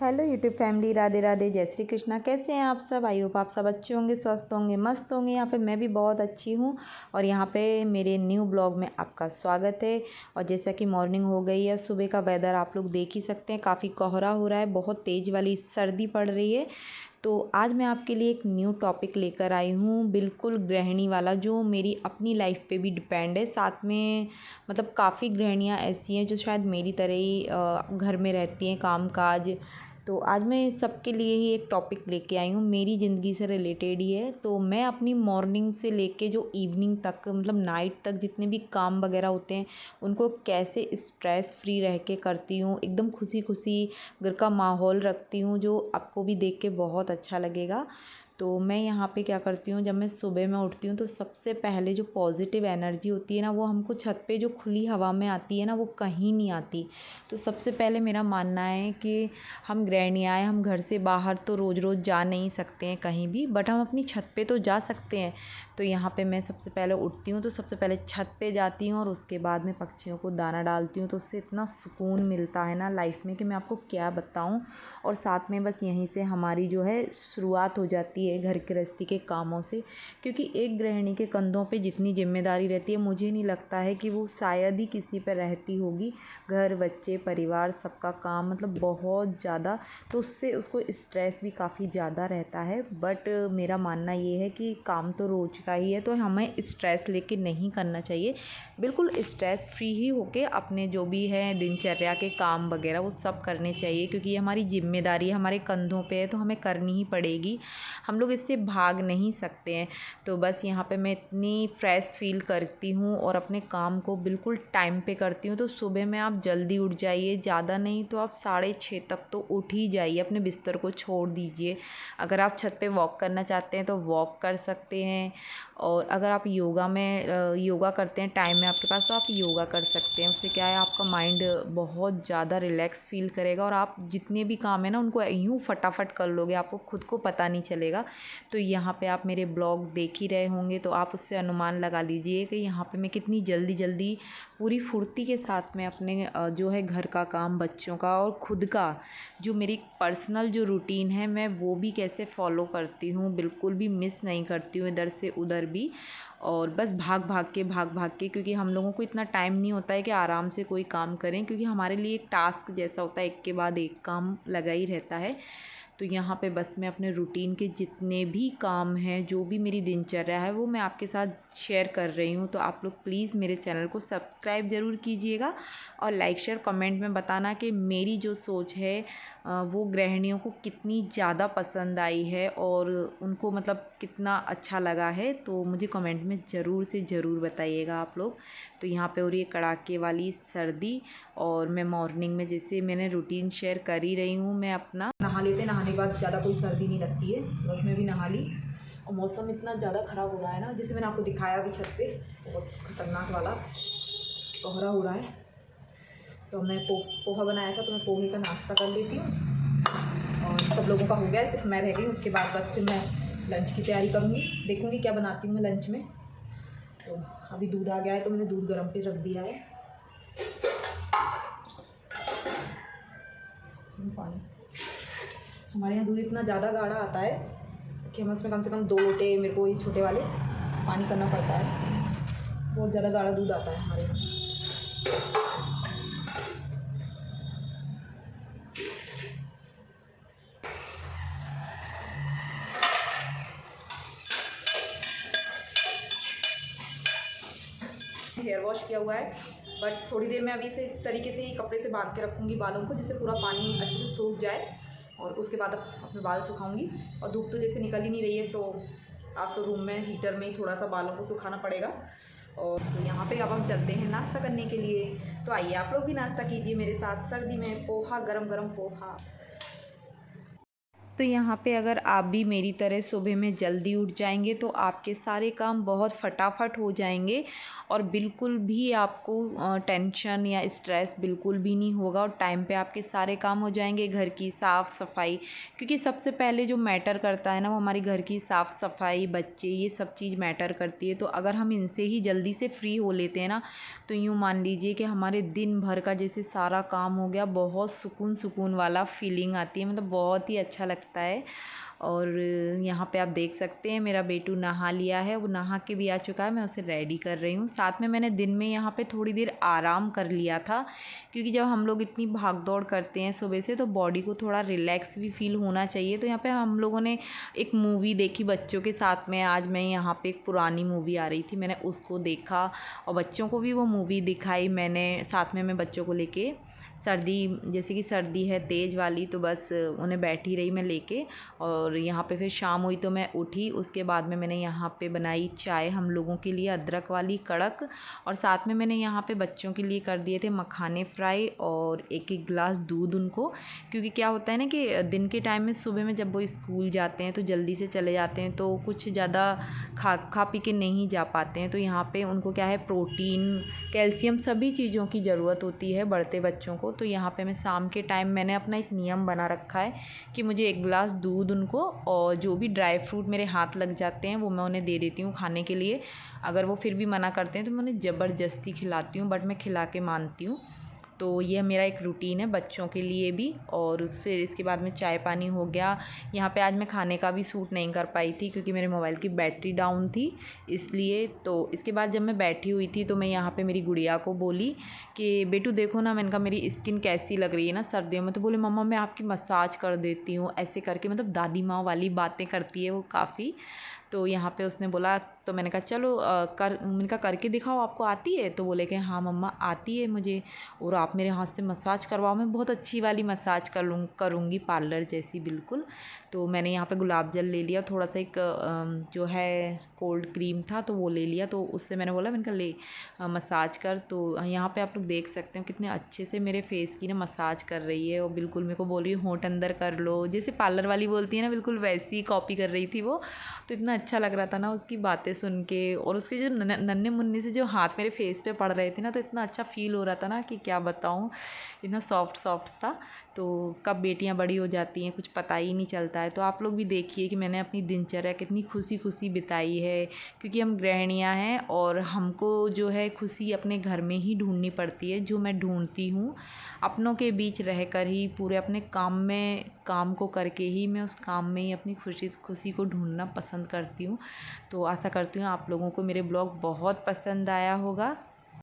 Hello YouTube family, Radhe Radhe, जय श्री कृष्णा। कैसे हैं आप सब? आई होप आप सब अच्छे होंगे, स्वस्थ होंगे, मस्त होंगे। यहाँ पे मैं भी बहुत अच्छी हूँ और यहाँ पे मेरे न्यू ब्लॉग में आपका स्वागत है। और जैसा कि मॉर्निंग हो गई है, सुबह का वेदर आप लोग देख ही सकते हैं, काफ़ी कोहरा हो रहा है, बहुत तेज़ वाली सर्दी पड़ रही है। तो आज मैं आपके लिए एक न्यू टॉपिक लेकर आई हूँ, बिल्कुल गृहिणी वाला, जो मेरी अपनी लाइफ पे भी डिपेंड है। साथ में मतलब काफ़ी गृहिणियाँ ऐसी हैं जो शायद मेरी तरह ही घर में रहती हैं, काम काज। तो आज मैं सबके लिए ही एक टॉपिक लेके आई हूँ, मेरी ज़िंदगी से रिलेटेड ही है। तो मैं अपनी मॉर्निंग से लेके जो इवनिंग तक, मतलब नाइट तक, जितने भी काम वगैरह होते हैं उनको कैसे स्ट्रेस फ्री रह के करती हूँ, एकदम खुशी खुशी घर का माहौल रखती हूँ, जो आपको भी देख के बहुत अच्छा लगेगा। तो मैं यहाँ पे क्या करती हूँ, जब मैं सुबह में उठती हूँ तो सबसे पहले जो पॉजिटिव एनर्जी होती है ना, वो हमको छत पे जो खुली हवा में आती है ना, वो कहीं नहीं आती। तो सबसे पहले मेरा मानना है कि हम गृहिणियाँ हैं, हम घर से बाहर तो रोज़ रोज़ जा नहीं सकते हैं कहीं भी, बट हम अपनी छत पे तो जा सकते हैं। तो यहाँ पे मैं सबसे पहले उठती हूँ तो सबसे पहले छत पे जाती हूँ और उसके बाद में पक्षियों को दाना डालती हूँ। तो उससे इतना सुकून मिलता है ना लाइफ में कि मैं आपको क्या बताऊँ। और साथ में बस यहीं से हमारी जो है शुरुआत हो जाती है घर गृहस्थी के कामों से। क्योंकि एक गृहिणी के कंधों पे जितनी जिम्मेदारी रहती है, मुझे नहीं लगता है कि वो शायद ही किसी पर रहती होगी। घर, बच्चे, परिवार, सबका काम, मतलब बहुत ज़्यादा। तो उससे उसको स्ट्रेस भी काफ़ी ज़्यादा रहता है। बट मेरा मानना ये है कि काम तो रोज़ का ही है, तो हमें स्ट्रेस लेके नहीं करना चाहिए। बिल्कुल स्ट्रेस फ्री ही होके अपने जो भी है दिनचर्या के काम वगैरह वो सब करने चाहिए, क्योंकि ये हमारी जिम्मेदारी है, हमारे कंधों पे है, तो हमें करनी ही पड़ेगी। हम लोग इससे भाग नहीं सकते हैं। तो बस यहाँ पे मैं इतनी फ्रेश फील करती हूँ और अपने काम को बिल्कुल टाइम पे करती हूँ। तो सुबह में आप जल्दी उठ जाइए, ज़्यादा नहीं तो आप 6:30 तक तो उठ ही जाइए, अपने बिस्तर को छोड़ दीजिए। अगर आप छत पे वॉक करना चाहते हैं तो वॉक कर सकते हैं। और अगर आप योगा करते हैं, टाइम है आपके पास, तो आप योगा कर सकते हैं। उससे क्या है, आपका माइंड बहुत ज़्यादा रिलैक्स फील करेगा और आप जितने भी काम है ना उनको यूँ फटाफट कर लोगे, आपको खुद को पता नहीं चलेगा। तो यहाँ पे आप मेरे ब्लॉग देख ही रहे होंगे, तो आप उससे अनुमान लगा लीजिए कि यहाँ पे मैं कितनी जल्दी जल्दी पूरी फुर्ती के साथ में अपने जो है घर का काम, बच्चों का और खुद का जो मेरी पर्सनल जो रूटीन है, मैं वो भी कैसे फॉलो करती हूँ, बिल्कुल भी मिस नहीं करती हूँ इधर से उधर भी। और बस भाग भाग के, क्योंकि हम लोगों को इतना टाइम नहीं होता है कि आराम से कोई काम करें, क्योंकि हमारे लिए एक टास्क जैसा होता है, एक के बाद एक काम लगा ही रहता है। तो यहाँ पे बस मैं अपने रूटीन के जितने भी काम हैं, जो भी मेरी दिनचर्या है, वो मैं आपके साथ शेयर कर रही हूँ। तो आप लोग प्लीज़ मेरे चैनल को सब्सक्राइब ज़रूर कीजिएगा और लाइक शेयर कमेंट में बताना कि मेरी जो सोच है वो गृहिणियों को कितनी ज़्यादा पसंद आई है और उनको मतलब कितना अच्छा लगा है। तो मुझे कमेंट में ज़रूर से ज़रूर बताइएगा आप लोग। तो यहाँ पे हो रही है कड़ाके वाली सर्दी और मैं मॉर्निंग में, जैसे मैंने रूटीन शेयर कर ही रही हूँ, मैं अपना नहा लेते, नहाने के बाद ज़्यादा कोई सर्दी नहीं लगती है, बस मैं भी नहा ली। और मौसम इतना ज़्यादा ख़राब हो रहा है ना, जैसे मैंने आपको दिखाया अभी छत पे बहुत ख़तरनाक वाला कोहरा हो रहा है। तो मैं पोहा बनाया था, तो मैं पोहे का नाश्ता कर लेती हूँ और सब लोगों का हो गया है, सिर्फ मैं रह गई। उसके बाद बस फिर मैं लंच की तैयारी करूँगी, देखूँगी क्या बनाती हूँ मैं लंच में। तो अभी दूध आ गया है, तो मैंने दूध गर्म पे रख दिया है। पानी, हमारे यहाँ दूध इतना ज़्यादा गाढ़ा आता है कि हमें उसमें कम से कम 2 लोटे, मेरे को ये छोटे वाले, पानी करना पड़ता है। बहुत ज़्यादा गाढ़ा दूध आता है हमारे यहाँ। हेयर वॉश किया हुआ है, बट थोड़ी देर में अभी से इस तरीके से ही कपड़े से बांध के रखूँगी बालों को, जिससे पूरा पानी अच्छे से सूख जाए। और उसके बाद अपने बाल सुखाऊंगी। और धूप तो जैसे निकल ही नहीं रही है, तो आज तो रूम में हीटर में ही थोड़ा सा बालों को सुखाना पड़ेगा। और तो यहाँ पे अब हम चलते हैं नाश्ता करने के लिए। तो आइए आप लोग भी नाश्ता कीजिए मेरे साथ, सर्दी में पोहा, गरम गरम पोहा। तो यहाँ पे अगर आप भी मेरी तरह सुबह में जल्दी उठ जाएंगे तो आपके सारे काम बहुत फटाफट हो जाएंगे और बिल्कुल भी आपको टेंशन या स्ट्रेस बिल्कुल भी नहीं होगा और टाइम पे आपके सारे काम हो जाएंगे। घर की साफ़ सफाई, क्योंकि सबसे पहले जो मैटर करता है ना वो हमारी घर की साफ़ सफाई, बच्चे, ये सब चीज़ मैटर करती है। तो अगर हम इनसे ही जल्दी से फ्री हो लेते हैं ना तो यूँ मान लीजिए कि हमारे दिन भर का जैसे सारा काम हो गया, बहुत सुकून सुकून वाला फीलिंग आती है, मतलब बहुत ही अच्छा लगता है। और यहाँ पे आप देख सकते हैं मेरा बेटू नहा लिया है, वो नहा के भी आ चुका है, मैं उसे रेडी कर रही हूँ। साथ में मैंने दिन में यहाँ पे थोड़ी देर आराम कर लिया था, क्योंकि जब हम लोग इतनी भाग दौड़ करते हैं सुबह से तो बॉडी को थोड़ा रिलैक्स भी फील होना चाहिए। तो यहाँ पे हम लोगों ने एक मूवी देखी बच्चों के साथ में। आज मैं यहाँ पे एक पुरानी मूवी आ रही थी, मैंने उसको देखा और बच्चों को भी वो मूवी दिखाई मैंने। साथ में मैं बच्चों को लेके, सर्दी जैसे कि सर्दी है तेज़ वाली, तो बस उन्हें बैठी रही मैं लेके। और यहाँ पे फिर शाम हुई तो मैं उठी, उसके बाद में मैंने यहाँ पे बनाई चाय हम लोगों के लिए, अदरक वाली कड़क। और साथ में मैंने यहाँ पे बच्चों के लिए कर दिए थे मखाने फ्राई और एक एक गिलास दूध उनको, क्योंकि क्या होता है ना कि दिन के टाइम में सुबह में जब वो स्कूल जाते हैं तो जल्दी से चले जाते हैं तो कुछ ज़्यादा खा पी के नहीं जा पाते हैं। तो यहाँ पे उनको क्या है, प्रोटीन, कैल्शियम, सभी चीज़ों की ज़रूरत होती है बढ़ते बच्चों को। तो यहाँ पे मैं शाम के टाइम मैंने अपना एक नियम बना रखा है कि मुझे एक गिलास दूध उनको और जो भी ड्राई फ्रूट मेरे हाथ लग जाते हैं वो मैं उन्हें दे देती हूँ खाने के लिए। अगर वो फिर भी मना करते हैं तो मैं उन्हें ज़बरदस्ती खिलाती हूँ, बट मैं खिला के मानती हूँ। तो ये मेरा एक रूटीन है बच्चों के लिए भी। और फिर इसके बाद में चाय पानी हो गया। यहाँ पे आज मैं खाने का भी शूट नहीं कर पाई थी क्योंकि मेरे मोबाइल की बैटरी डाउन थी, इसलिए। तो इसके बाद जब मैं बैठी हुई थी तो मैं यहाँ पे मेरी गुड़िया को बोली कि बेटू देखो ना, मैंने कहा मेरी स्किन कैसी लग रही है ना सर्दियों में। तो बोले मम्मा मैं आपकी मसाज कर देती हूँ, ऐसे करके, मतलब दादी माँ वाली बातें करती है वो काफ़ी। तो यहाँ पे उसने बोला, तो मैंने कहा चलो मैंने कहा करके दिखाओ, आपको आती है? तो बोले कि हाँ मम्मा आती है मुझे, और आप मेरे हाथ से मसाज करवाओ, मैं बहुत अच्छी वाली मसाज करूँगी, पार्लर जैसी बिल्कुल। तो मैंने यहाँ पे गुलाब जल ले लिया, थोड़ा सा एक जो है कोल्ड क्रीम था तो वो ले लिया। तो उससे मैंने बोला, मैंने कहा ले मसाज कर। तो यहाँ पे आप लोग देख सकते हो कितने अच्छे से मेरे फेस की ना मसाज कर रही है, और बिल्कुल मेरे को बोल रही है होंठ अंदर कर लो, जैसे पार्लर वाली बोलती है ना, बिल्कुल वैसी कॉपी कर रही थी वो। तो इतना अच्छा लग रहा था ना उसकी बातें सुन के, और उसके जो नन्हे मुन्ने से जो हाथ मेरे फेस पे पड़ रहे थे ना, तो इतना अच्छा फील हो रहा था ना कि क्या बताऊँ, इतना सॉफ्ट सॉफ्ट सा। तो कब बेटियां बड़ी हो जाती हैं कुछ पता ही नहीं चलता है। तो आप लोग भी देखिए कि मैंने अपनी दिनचर्या कितनी खुशी खुशी बिताई है, क्योंकि हम गृहिणियां हैं और हमको जो है खुशी अपने घर में ही ढूंढनी पड़ती है, जो मैं ढूंढती हूँ। अपनों के बीच रहकर ही, पूरे अपने काम को करके ही मैं उस काम में ही अपनी खुशी को ढूंढना पसंद करती हूँ। तो आशा करती हूँ आप लोगों को मेरे ब्लॉग बहुत पसंद आया होगा।